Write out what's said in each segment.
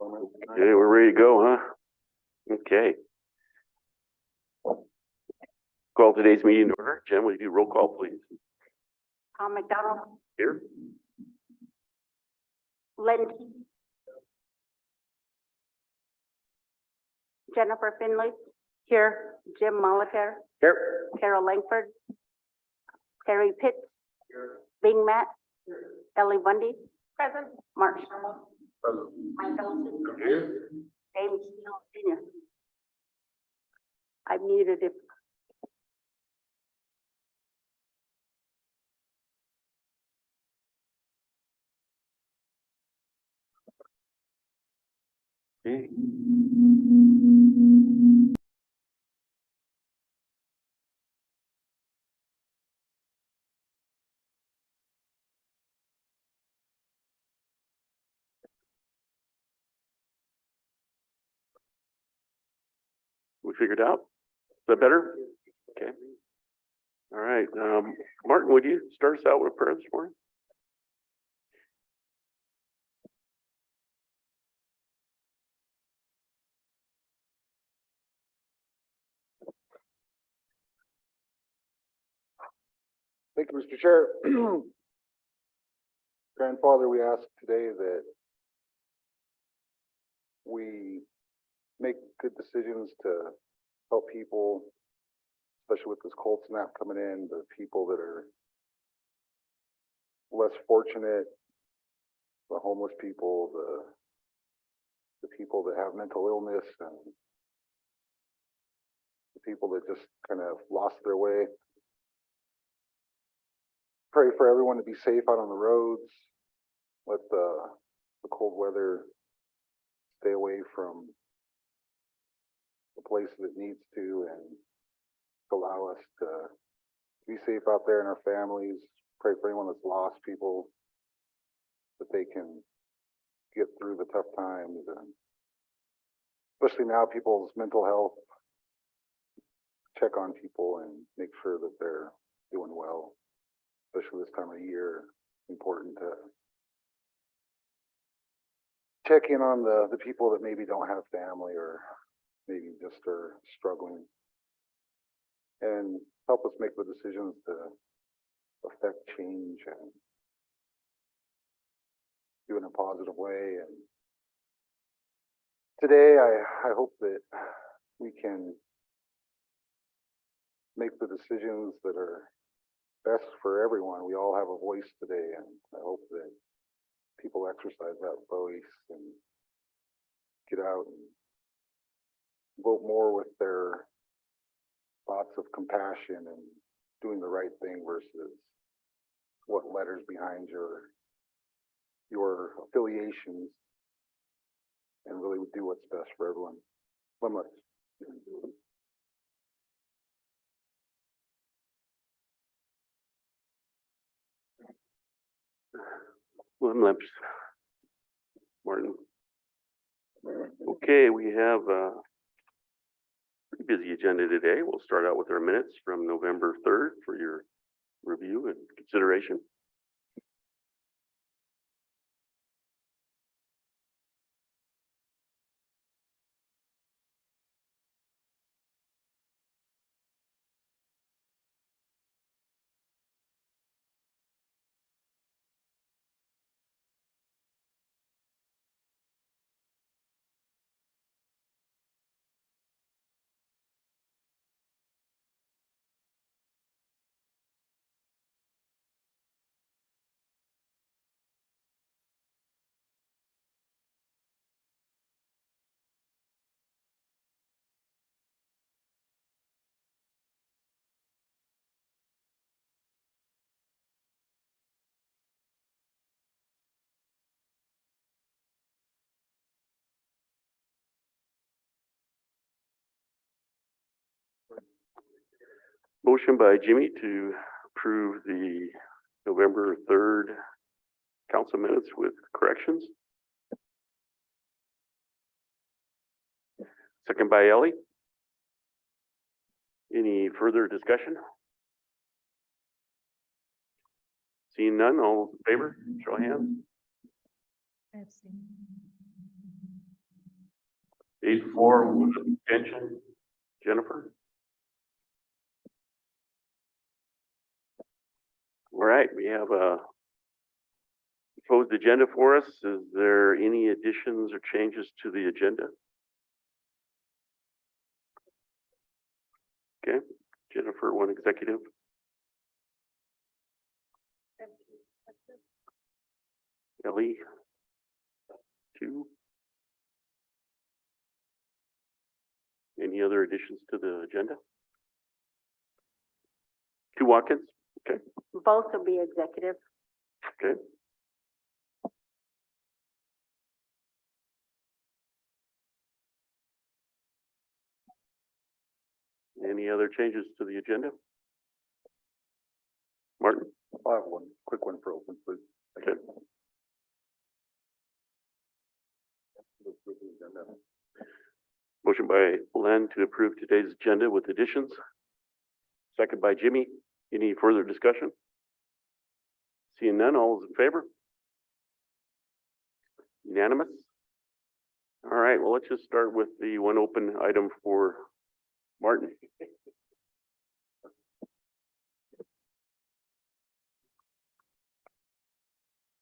Okay, we're ready to go, huh? Okay. Call today's meeting to order. Jen, will you do roll call, please? Tom McDonald, Here. Lynn. Jennifer Finley. Here. Jim Molitor. Here. Carol Langford. Terry Pitts. Bing Matt. Ellie Bundy. Present. Mark Sherman. Present. Mike Ellison. Here. James Steele Senior. I muted it. Okay. We figured out? Is that better? Okay. All right. Martin, would you start us out with prayer this morning? Thank you, Mr. Chair. Grandfather, we ask today that we make good decisions to help people, especially with this cold snap coming in, the people that are less fortunate, the homeless people, the people that have mental illness, and the people that just kind of lost their way. Pray for everyone to be safe out on the roads. Let the cold weather stay away from the places it needs to, and allow us to be safe out there in our families. Pray for anyone that's lost people, that they can get through the tough times, and especially now people's mental health. Check on people and make sure that they're doing well, especially this time of year. Important to check in on the people that maybe don't have family or maybe just are struggling, and help us make the decisions to affect change and do it in a positive way. And today I hope that we can make the decisions that are best for everyone. We all have a voice today, and I hope that people exercise that voice and get out and vote more with their thoughts of compassion and doing the right thing versus what letters behind your affiliations, and really do what's best for everyone. One more. William Lips. Martin. Okay, we have a pretty busy agenda today. We'll start out with our minutes from November 3rd for your review and consideration. Motion by Jimmy to approve the November 3rd council minutes with corrections. Second by Ellie. Any further discussion? Seeing none, all in favor, show of hands. 8-4 with abstention. Jennifer? All right, we have a proposed agenda for us. Is there any additions or changes to the agenda? Okay, Jennifer, one executive. Ellie, 2. Any other additions to the agenda? 2 Watkins, okay, Both will be executive. okay. Any other changes to the agenda? Martin? I'll have one quick one for open, please. Okay. Motion by Len to approve today's agenda with additions. Second by Jimmy. Any further discussion? Seeing none, all is in favor? Unanimous? All right, well, let's just start with the one open item for Martin.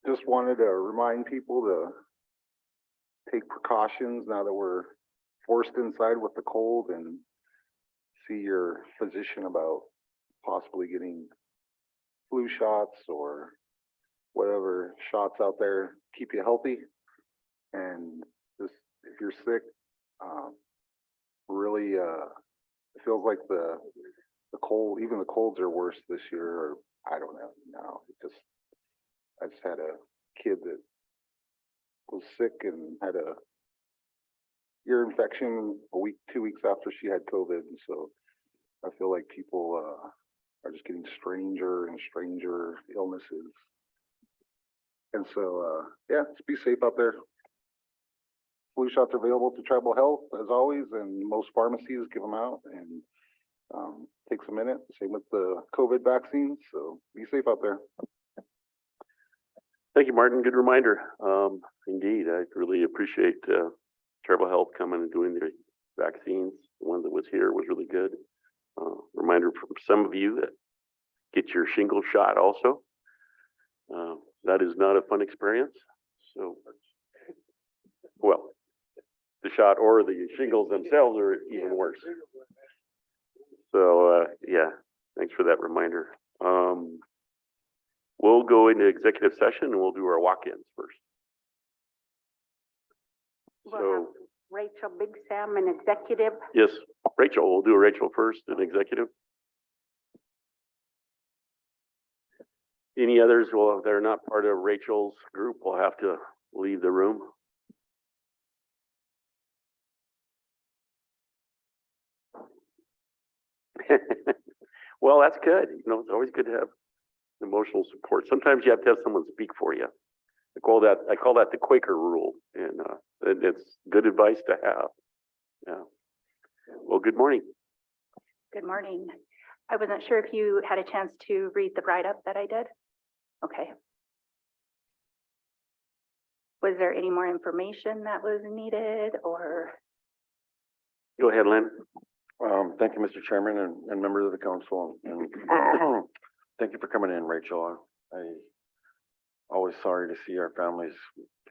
Just wanted to remind people to take precautions now that we're forced inside with the cold, and see your physician about possibly getting flu shots or whatever shots out there keep you healthy. And just if you're sick, really it feels like the cold, even the colds are worse this year, or I don't know now. I just had a kid that was sick and had a ear infection a week, 2 weeks after she had COVID. And so I feel like people are just getting stranger and stranger illnesses. And so, yeah, just be safe out there. Flu shots are available through Tribal Health as always, and most pharmacies give them out, and takes a minute. Same with the COVID vaccines. So be safe out there. Thank you, Martin. Good reminder. Indeed, I really appreciate Tribal Health coming and doing the vaccines. The one that was here was really good. Reminder from some of you that get your shingle shot also. That is not a fun experience. So, well, the shot or the shingles themselves are even worse. So, yeah, thanks for that reminder. We'll go into executive session and we'll do our walk-ins first. We'll have Rachel, Big Sam, and executive. Yes, Rachel, we'll do Rachel first and executive. Any others, well, if they're not part of Rachel's group, we'll have to leave the room. Well, that's good. You know, it's always good to have emotional support. Sometimes you have to have someone speak for you. I call that the Quaker rule, and it's good advice to have. Yeah. Well, good morning. Good morning. I wasn't sure if you had a chance to read the write-up that I did. Okay. Was there any more information that was needed, or? Go ahead, Len. Thank you, Mr. Chairman and members of the council, and thank you for coming in, Rachel. I always sorry to see our families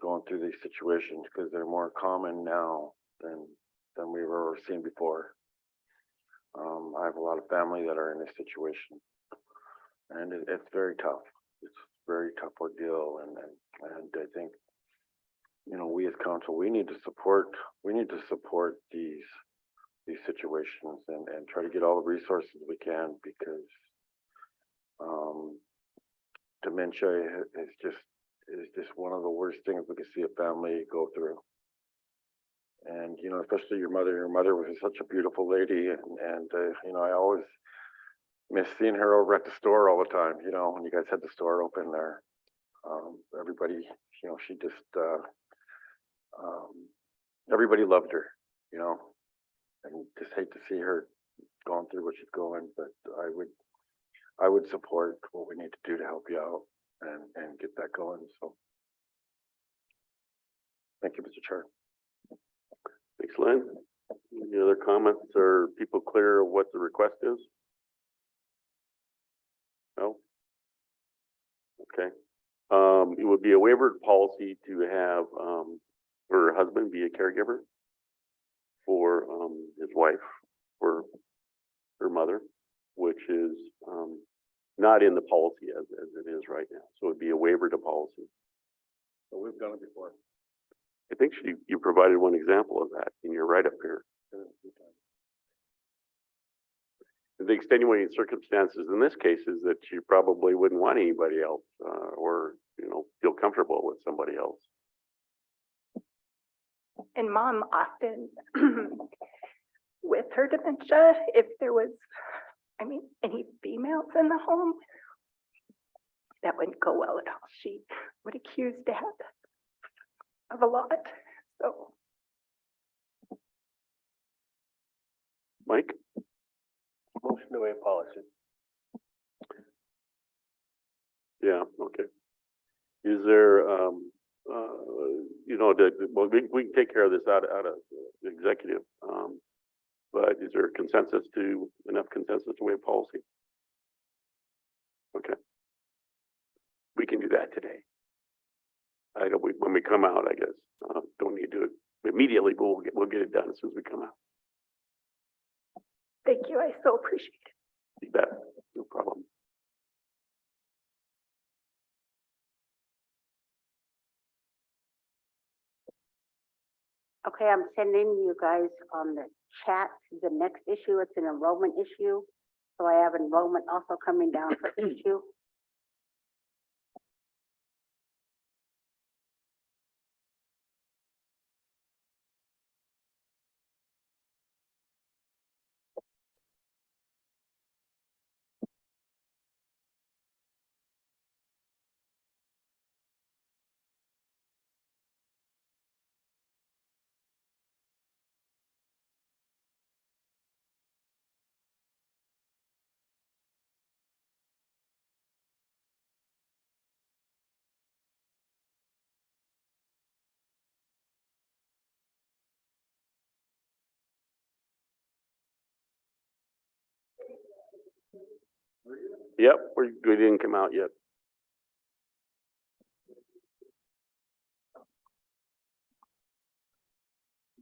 going through these situations because they're more common now than we've ever seen before. I have a lot of family that are in this situation, and it's very tough. It's a very tough ordeal, and I think, you know, we as council, we need to support these situations and try to get all the resources we can, because dementia is just one of the worst things we can see a family go through. And, you know, especially your mother was such a beautiful lady, and you know, I always miss seeing her over at the store all the time, you know, when you guys had the store open there. Everybody, you know, she just, everybody loved her, you know, and just hate to see her going through what she's going, but I would support what we need to do to help you out and get that going. So thank you, Mr. Chair. Thanks, Lynn. Any other comments or people clear of what the request is? No? Okay. It would be a waiver policy to have, her husband be a caregiver for, his wife, for her mother, which is, not in the policy as it is right now. So it'd be a waiver to policy. But we've done it before. I think you provided one example of that in your write-up here. The extenuating circumstances in this case is that you probably wouldn't want anybody else, or, feel comfortable with somebody else. And mom often, with her dementia, if there was, any females in the home, that wouldn't go well at all. She would accuse dad of a lot, so. Mike? Motion to waive policy. Yeah, okay. Is there, we can take care of this out of the executive, but is there enough consensus to waive policy? Okay. We can do that today. When we come out, I guess, don't need to do it immediately, but we'll get it done as soon as we come out. Thank you, I so appreciate it. You bet, no problem. Okay, I'm sending you guys on the chat the next issue. It's an enrollment issue. So I have enrollment also coming down for issue. Yep, we didn't come out yet.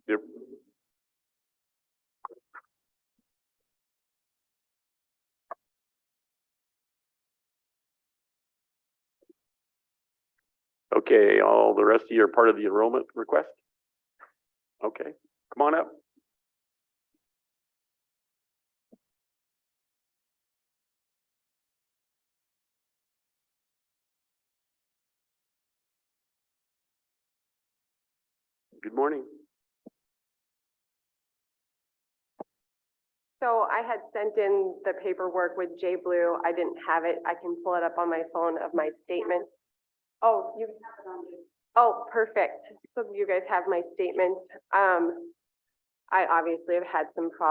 Yep. Okay, all the rest of you are part of the enrollment request? Okay, come on up. Good morning. So I had sent in the paperwork with J Blue. I didn't have it. I can pull it up on my phone of my statement. Oh, you have it on you. Oh, perfect. So you guys have my statement. I obviously have had some problems